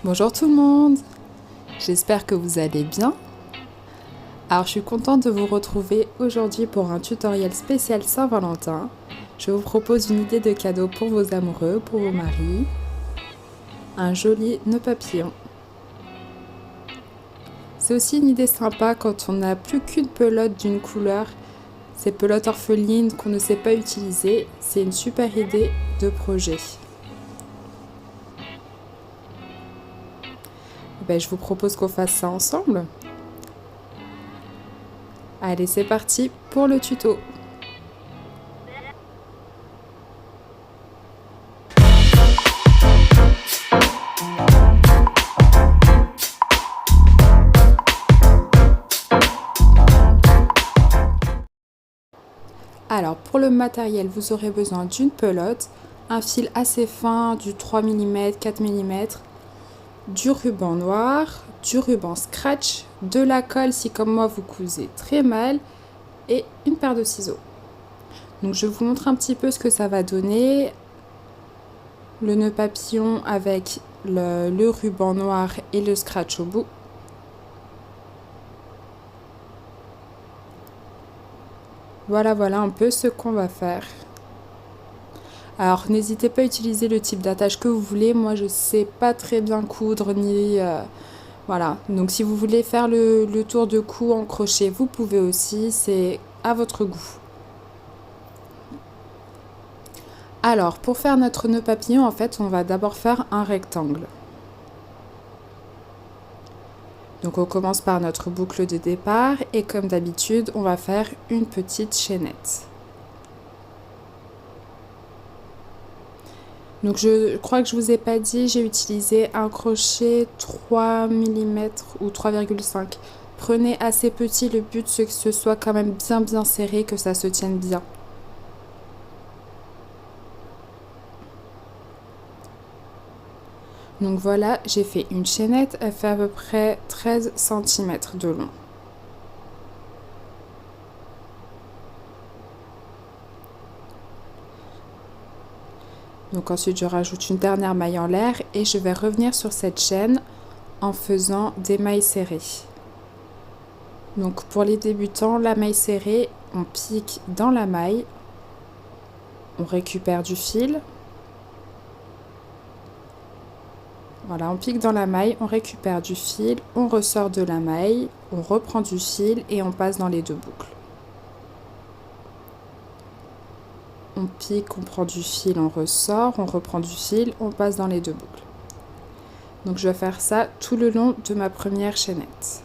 Bonjour tout le monde, j'espère que vous allez bien. Alors je suis contente de vous retrouver aujourd'hui pour un tutoriel spécial Saint-Valentin. Je vous propose une idée de cadeau pour vos amoureux, pour vos maris. Un joli nœud papillon. C'est aussi une idée sympa quand on n'a plus qu'une pelote d'une couleur. Ces pelotes orphelines qu'on ne sait pas utiliser, c'est une super idée de projet. Je vous propose qu'on fasse ça ensemble. Allez, c'est parti pour le tuto. Alors pour le matériel, vous aurez besoin d'une pelote, un fil assez fin du 3 mm, 4 mm, du ruban noir, du ruban scratch, de la colle si comme moi vous cousez très mal et une paire de ciseaux. Donc je vous montre un petit peu ce que ça va donner. Le nœud papillon avec le ruban noir et le scratch au bout. Voilà un peu ce qu'on va faire. Alors n'hésitez pas à utiliser le type d'attache que vous voulez. Moi je sais pas très bien coudre ni voilà. Donc si vous voulez faire le tour de cou en crochet, vous pouvez aussi, c'est à votre goût. Alors pour faire notre nœud papillon, en fait, on va d'abord faire un rectangle. Donc on commence par notre boucle de départ et comme d'habitude, on va faire une petite chaînette. Donc je crois que je vous ai pas dit, j'ai utilisé un crochet 3 mm ou 3,5. Prenez assez petit, le but c'est que ce soit quand même bien serré, que ça se tienne bien. Donc voilà, j'ai fait une chaînette, elle fait à peu près 13 cm de long. Donc ensuite je rajoute une dernière maille en l'air et je vais revenir sur cette chaîne en faisant des mailles serrées. Donc pour les débutants, la maille serrée, on pique dans la maille, on récupère du fil. Voilà, on pique dans la maille, on récupère du fil, on ressort de la maille, on reprend du fil et on passe dans les deux boucles. On pique, on prend du fil, on ressort, on reprend du fil, on passe dans les deux boucles. Donc je vais faire ça tout le long de ma première chaînette.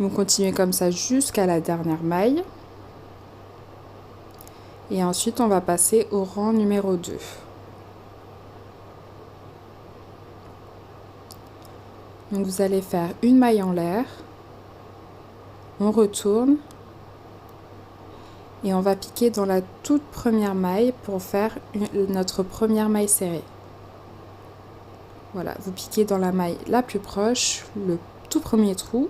Vous continuez comme ça jusqu'à la dernière maille. Et ensuite, on va passer au rang numéro 2. Donc vous allez faire une maille en l'air. On retourne. Et on va piquer dans la toute première maille pour faire notre première maille serrée. Voilà, vous piquez dans la maille la plus proche, le tout premier trou.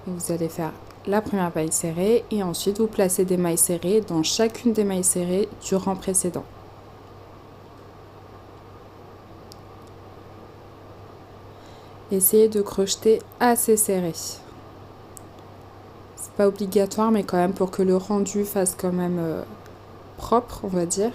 Et vous allez faire la première maille serrée et ensuite vous placez des mailles serrées dans chacune des mailles serrées du rang précédent. Essayez de crocheter assez serré. C'est pas obligatoire, mais quand même pour que le rendu fasse quand même propre, on va dire.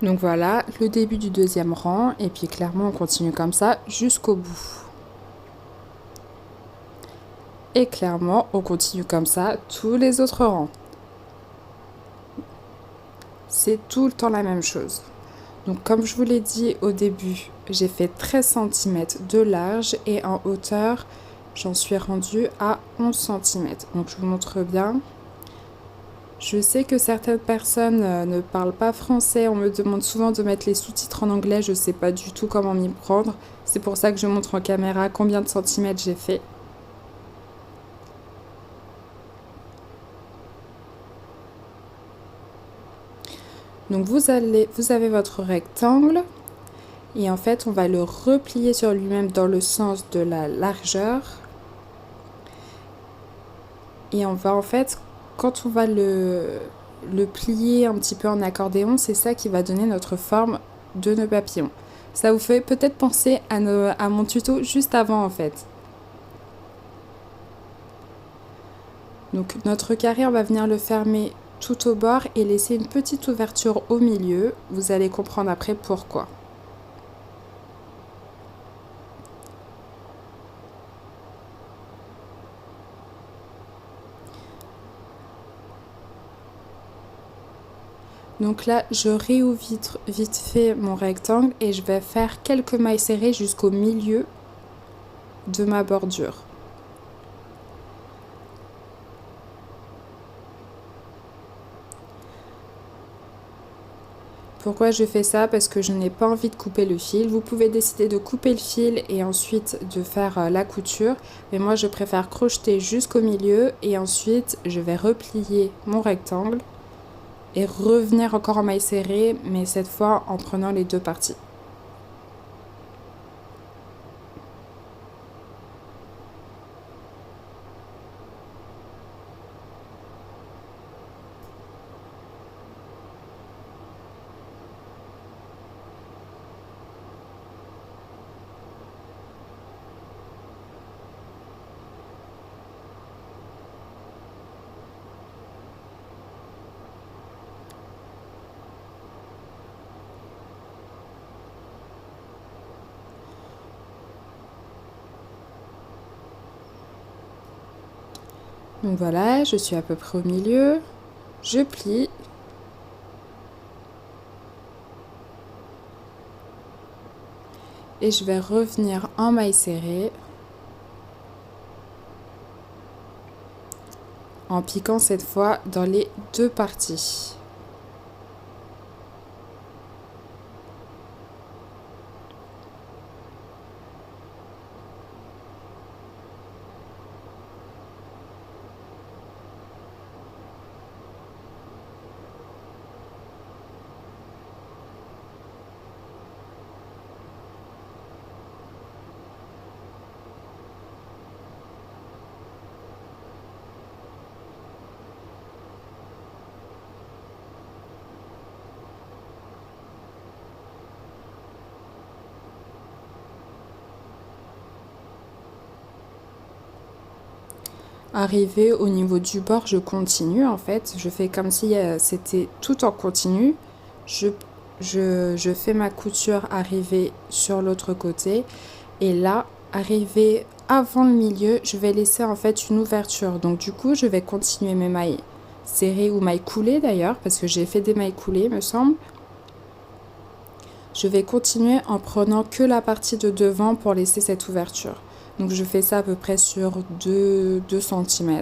Donc voilà, le début du deuxième rang, et puis clairement on continue comme ça jusqu'au bout. Et clairement on continue comme ça tous les autres rangs. C'est tout le temps la même chose. Donc comme je vous l'ai dit au début, j'ai fait 13 cm de large et en hauteur, j'en suis rendue à 11 cm. Donc je vous montre bien. Je sais que certaines personnes ne parlent pas français, on me demande souvent de mettre les sous-titres en anglais, je ne sais pas du tout comment m'y prendre. C'est pour ça que je montre en caméra combien de centimètres j'ai fait. Donc vous avez votre rectangle et en fait on va le replier sur lui-même dans le sens de la largeur. Et on va en fait, quand on va le plier un petit peu en accordéon, c'est ça qui va donner notre forme de nœud papillon. Ça vous fait peut-être penser à mon tuto juste avant en fait. Donc notre carré, on va venir le fermer tout au bord et laisser une petite ouverture au milieu. Vous allez comprendre après pourquoi. Donc là, je réouvre vite fait mon rectangle et je vais faire quelques mailles serrées jusqu'au milieu de ma bordure. Pourquoi je fais ça? Parce que je n'ai pas envie de couper le fil. Vous pouvez décider de couper le fil et ensuite de faire la couture. Mais moi, je préfère crocheter jusqu'au milieu et ensuite, je vais replier mon rectangle et revenir encore en maille serrée, mais cette fois en prenant les deux parties. Donc voilà, je suis à peu près au milieu. Je plie. Et je vais revenir en maille serrée. En piquant cette fois dans les deux parties. Arrivé au niveau du bord, je continue en fait. Je fais comme si c'était tout en continu. Je fais ma couture arriver sur l'autre côté. Et là, arrivé avant le milieu, je vais laisser en fait une ouverture. Donc du coup, je vais continuer mes mailles serrées ou mailles coulées d'ailleurs, parce que j'ai fait des mailles coulées, me semble. Je vais continuer en prenant que la partie de devant pour laisser cette ouverture. Donc je fais ça à peu près sur 2 cm.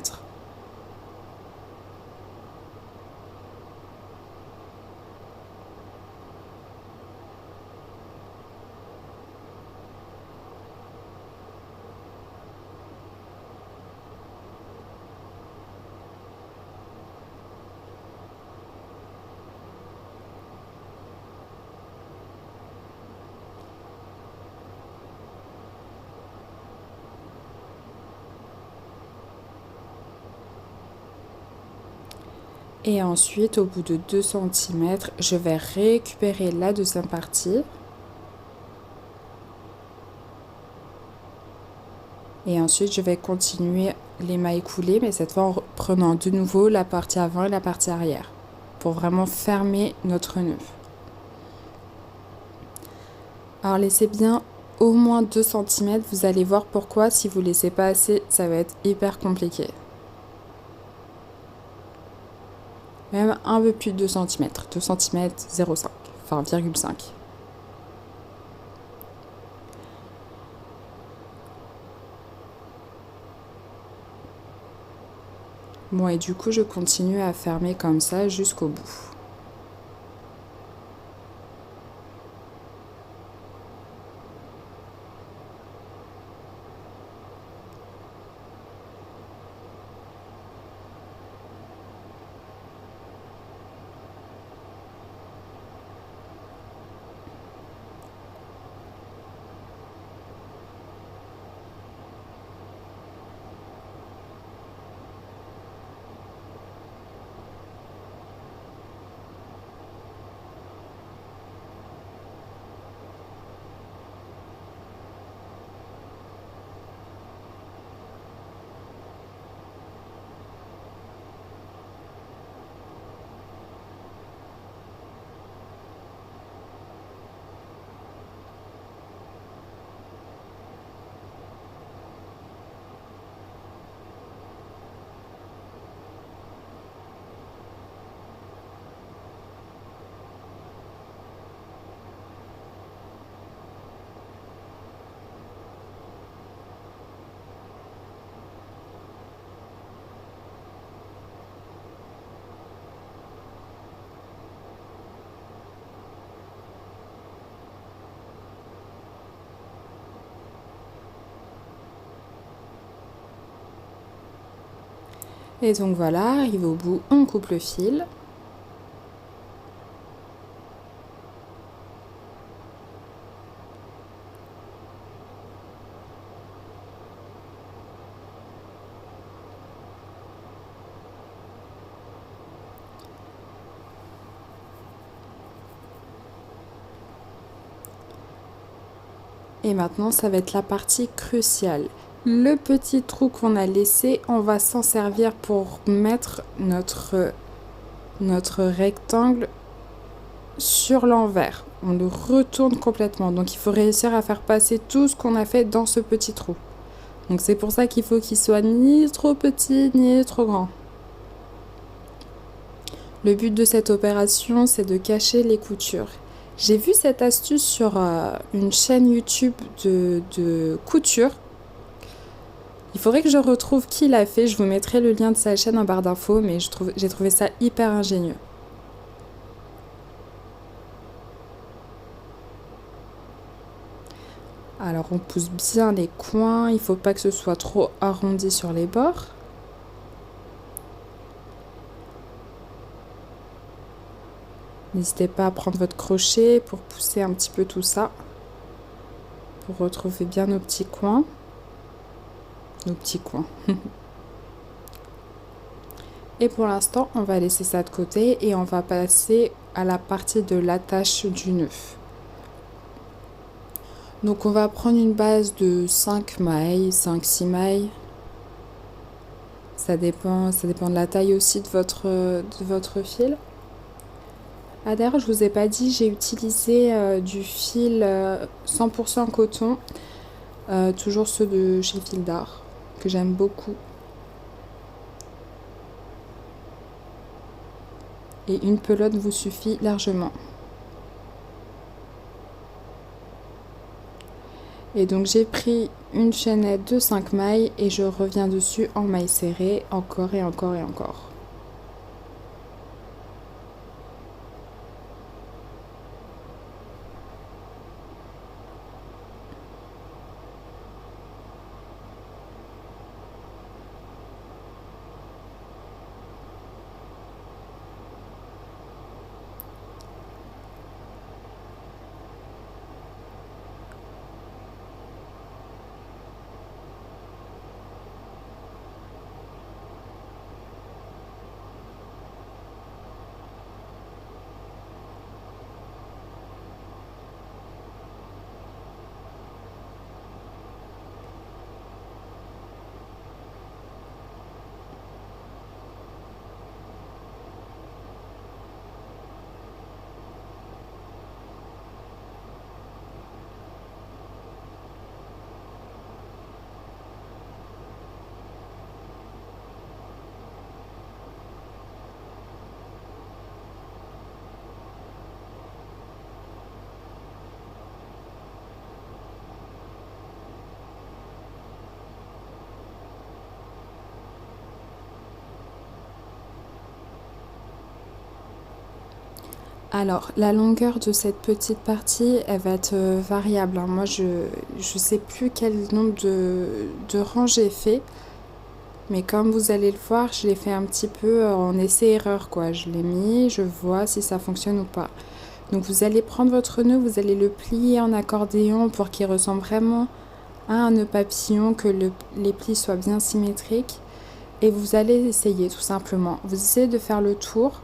Et ensuite, au bout de 2 cm, je vais récupérer la deuxième partie. Et ensuite, je vais continuer les mailles coulées, mais cette fois en prenant de nouveau la partie avant et la partie arrière, pour vraiment fermer notre nœud. Alors laissez bien au moins 2 cm, vous allez voir pourquoi. Si vous laissez pas assez, ça va être hyper compliqué. Même un peu plus de 2 cm, 2 cm 0,5, enfin 0,5. Bon, et du coup, je continue à fermer comme ça jusqu'au bout. Et donc voilà, arrivé au bout, on coupe le fil. Et maintenant, ça va être la partie cruciale. Le petit trou qu'on a laissé, on va s'en servir pour mettre notre rectangle sur l'envers. On le retourne complètement. Donc il faut réussir à faire passer tout ce qu'on a fait dans ce petit trou. Donc c'est pour ça qu'il faut qu'il soit ni trop petit ni trop grand. Le but de cette opération, c'est de cacher les coutures. J'ai vu cette astuce sur une chaîne YouTube de couture. Il faudrait que je retrouve qui l'a fait. Je vous mettrai le lien de sa chaîne en barre d'infos, mais j'ai trouvé ça hyper ingénieux. Alors on pousse bien les coins, il ne faut pas que ce soit trop arrondi sur les bords. N'hésitez pas à prendre votre crochet pour pousser un petit peu tout ça, pour retrouver bien nos petits coins. Nos petits coins. Et pour l'instant, on va laisser ça de côté et on va passer à la partie de l'attache du nœud. Donc on va prendre une base de 5 mailles, 5-6 mailles. Ça dépend de la taille aussi de votre fil. Ah d'ailleurs, je vous ai pas dit, j'ai utilisé du fil 100% coton, toujours ceux de chez Fil d'Art, que j'aime beaucoup. Et une pelote vous suffit largement. Et donc j'ai pris une chaînette de 5 mailles et je reviens dessus en mailles serrées, encore et encore et encore. Alors, la longueur de cette petite partie, elle va être variable, hein. Moi, je sais plus quel nombre de rangs j'ai fait. Mais comme vous allez le voir, je l'ai fait un petit peu en essai-erreur, quoi. Je l'ai mis, je vois si ça fonctionne ou pas. Donc vous allez prendre votre nœud, vous allez le plier en accordéon pour qu'il ressemble vraiment à un nœud papillon, que les plis soient bien symétriques. Et vous allez essayer tout simplement. Vous essayez de faire le tour.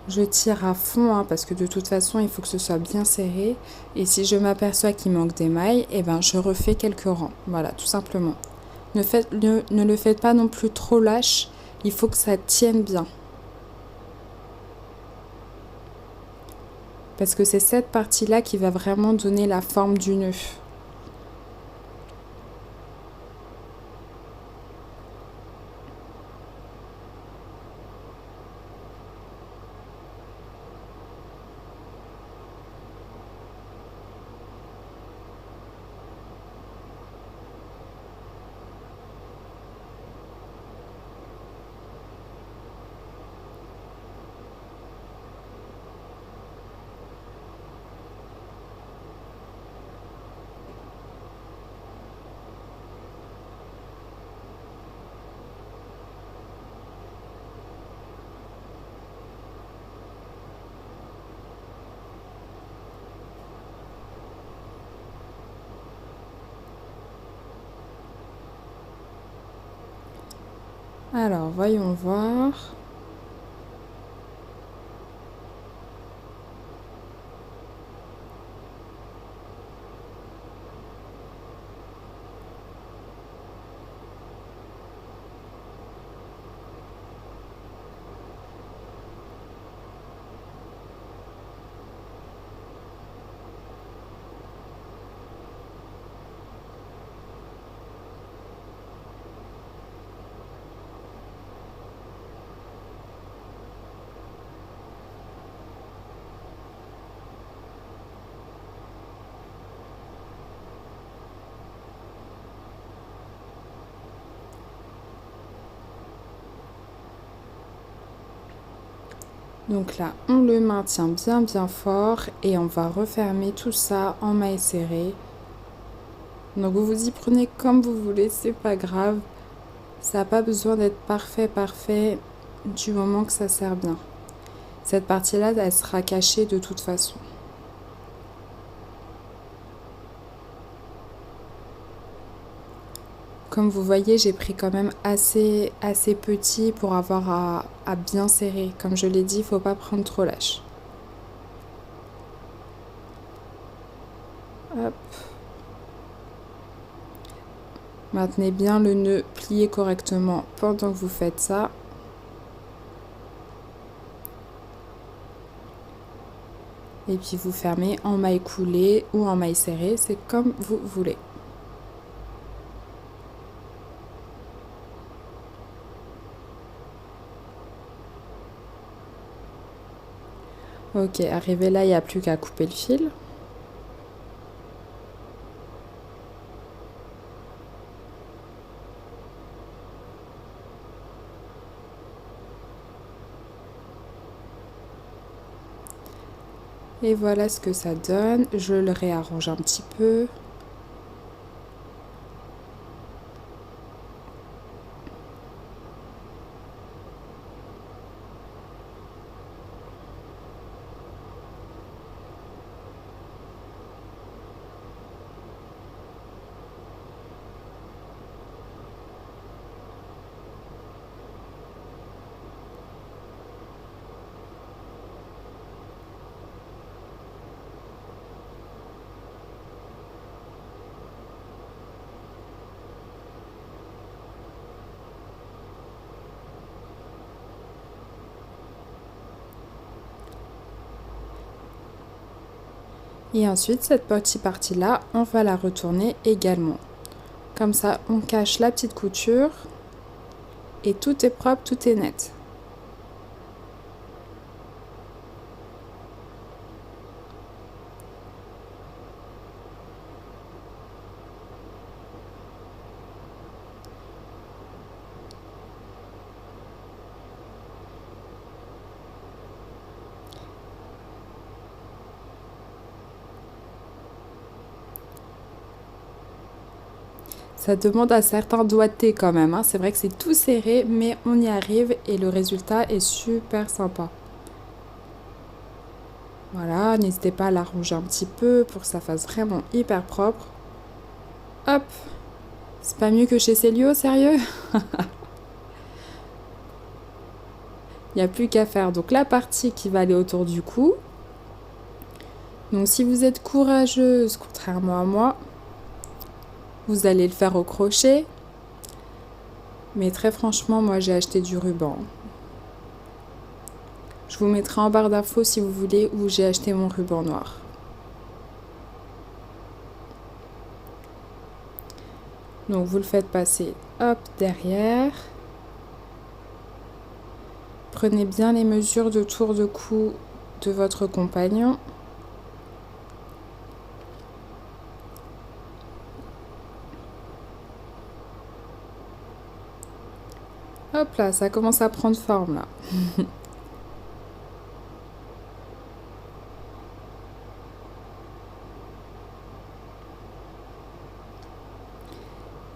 Je tire à fond hein, parce que de toute façon il faut que ce soit bien serré. Et si je m'aperçois qu'il manque des mailles, eh ben, je refais quelques rangs. Voilà, tout simplement. Ne le faites pas non plus trop lâche. Il faut que ça tienne bien. Parce que c'est cette partie-là qui va vraiment donner la forme du nœud. Alors, voyons voir. Donc là, on le maintient bien fort et on va refermer tout ça en mailles serrées. Donc vous vous y prenez comme vous voulez, c'est pas grave. Ça n'a pas besoin d'être parfait du moment que ça sert bien. Cette partie-là, elle sera cachée de toute façon. Comme vous voyez, j'ai pris quand même assez petit pour avoir à bien serrer. Comme je l'ai dit, il ne faut pas prendre trop lâche. Hop. Maintenez bien le nœud plié correctement pendant que vous faites ça. Et puis vous fermez en maille coulée ou en maille serrée, c'est comme vous voulez. Ok, arrivé là, il n'y a plus qu'à couper le fil. Et voilà ce que ça donne. Je le réarrange un petit peu. Et ensuite, cette petite partie-là, on va la retourner également. Comme ça, on cache la petite couture et tout est propre, tout est net. Ça demande un certain doigté quand même, hein. C'est vrai que c'est tout serré, mais on y arrive et le résultat est super sympa. Voilà, n'hésitez pas à l'arranger un petit peu pour que ça fasse vraiment hyper propre. Hop! C'est pas mieux que chez Célio, sérieux? Il n'y a plus qu'à faire donc la partie qui va aller autour du cou. Donc si vous êtes courageuse, contrairement à moi, vous allez le faire au crochet. Mais très franchement, moi j'ai acheté du ruban. Je vous mettrai en barre d'infos si vous voulez où j'ai acheté mon ruban noir. Donc vous le faites passer hop derrière. Prenez bien les mesures de tour de cou de votre compagnon. Hop là, ça commence à prendre forme là.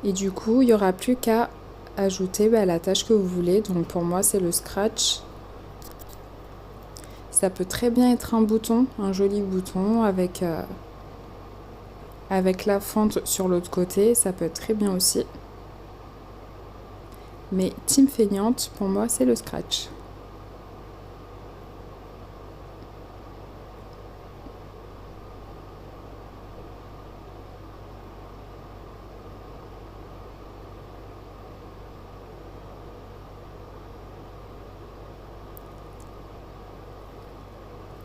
Et du coup, il n'y aura plus qu'à ajouter la tâche que vous voulez. Donc pour moi, c'est le scratch. Ça peut très bien être un bouton, un joli bouton avec la fente sur l'autre côté. Ça peut être très bien aussi. Mais team feignante, pour moi, c'est le scratch.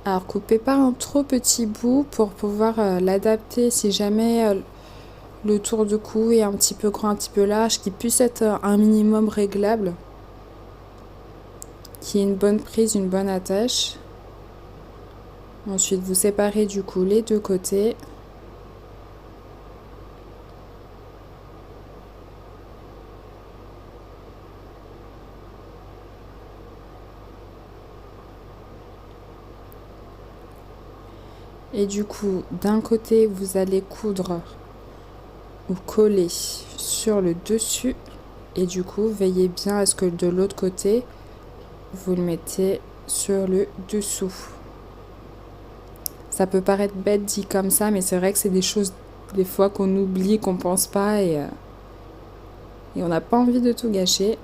Alors coupez pas un trop petit bout pour pouvoir l'adapter si jamais le tour de cou est un petit peu grand, un petit peu large, qu'il puisse être un minimum réglable, qu'il y ait une bonne prise, une bonne attache. Ensuite vous séparez du coup les deux côtés. Et du coup, d'un côté, vous allez coudre ou coller sur le dessus. Et du coup, veillez bien à ce que de l'autre côté, vous le mettez sur le dessous. Ça peut paraître bête dit comme ça, mais c'est vrai que c'est des choses des fois qu'on oublie, qu'on pense pas et on n'a pas envie de tout gâcher.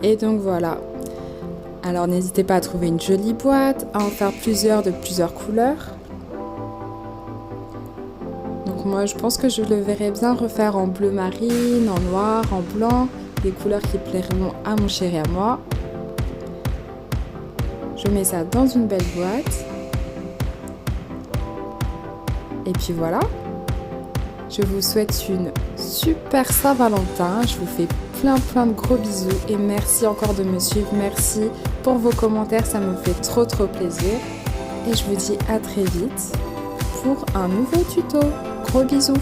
Et donc voilà. Alors n'hésitez pas à trouver une jolie boîte, à en faire plusieurs de plusieurs couleurs. Donc moi je pense que je le verrai bien refaire en bleu marine, en noir, en blanc, des couleurs qui plairont à mon chéri à moi. Je mets ça dans une belle boîte. Et puis voilà. Je vous souhaite une super Saint-Valentin. Je vous fais plein de gros bisous et merci encore de me suivre. Merci pour vos commentaires, ça me fait trop plaisir. Et je vous dis à très vite pour un nouveau tuto. Gros bisous.